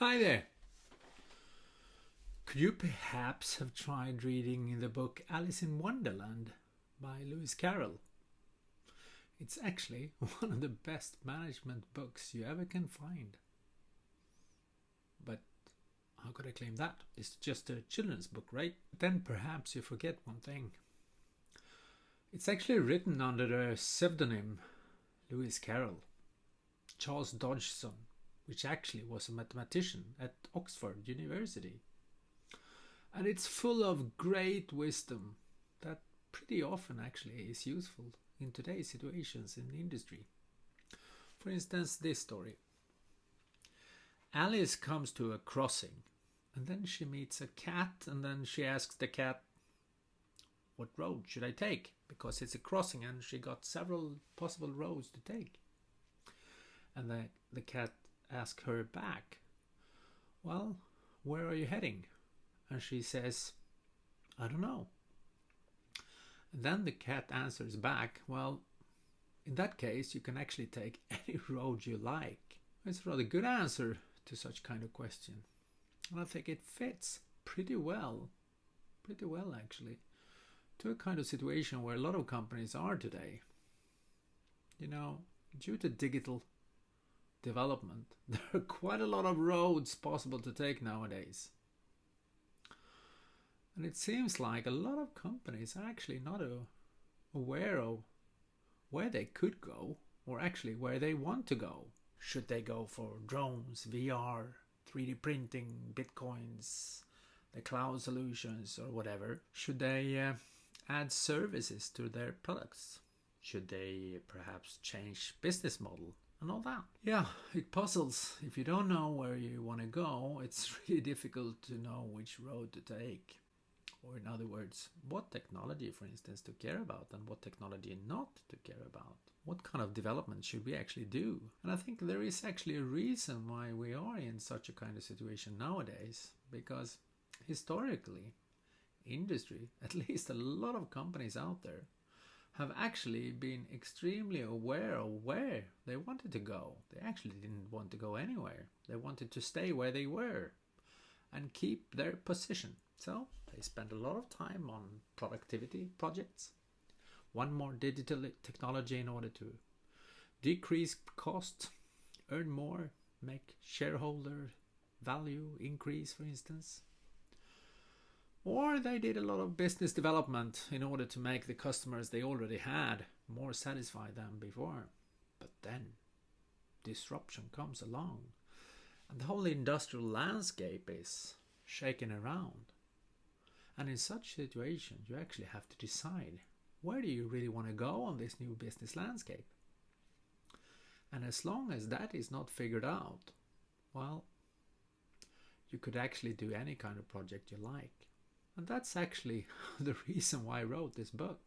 Hi there. Could you perhaps have tried reading the book Alice in Wonderland by Lewis Carroll? It's actually one of the best management books you ever can find. But how could I claim that? It's just a children's book, right? Then perhaps you forget one thing. It's actually written under the pseudonym Lewis Carroll. Charles Dodgson, which actually was a mathematician at Oxford University. And it's full of great wisdom that pretty often actually is useful in today's situations in the industry. For instance, this story. Alice comes to a crossing and then she meets a cat and then she asks the cat, what road should I take? Because it's a crossing and she got several possible roads to take. And the cat asks her back, well, where are you heading? And she says, I don't know. And then the cat answers back, well, in that case, you can actually take any road you like. It's a rather good answer to such kind of question. And I think it fits pretty well actually, to a kind of situation where a lot of companies are today. You know, due to digital development, there are quite a lot of roads possible to take nowadays. And it seems like a lot of companies are actually not aware of where they could go or actually where they want to go. Should they go for drones, VR, 3D printing, bitcoins, the cloud solutions or whatever? Should they add services to their products? Should they perhaps change business model and all that? Yeah, it puzzles. If you don't know where you want to go, it's really difficult to know which road to take. Or in other words, what technology, for instance, to care about and what technology not to care about. What kind of development should we actually do? And I think there is actually a reason why we are in such a kind of situation nowadays. Because historically, industry, at least a lot of companies out there, have actually been extremely aware of where they wanted to go. They actually didn't want to go anywhere. They wanted to stay where they were and keep their position. So they spend a lot of time on productivity projects. One more digital technology in order to decrease cost, earn more, make shareholder value increase, for instance. Or they did a lot of business development in order to make the customers they already had more satisfied than before. But then disruption comes along and the whole industrial landscape is shaken around. And in such situations, you actually have to decide, where do you really want to go on this new business landscape? And as long as that is not figured out, well, you could actually do any kind of project you like. And that's actually the reason why I wrote this book.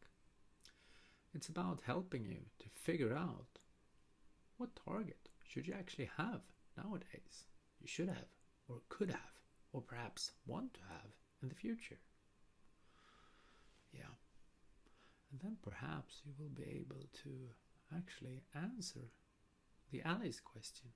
It's about helping you to figure out what target should you actually have nowadays. You should have, or could have, or perhaps want to have in the future. Yeah. And then perhaps you will be able to actually answer the Alice question.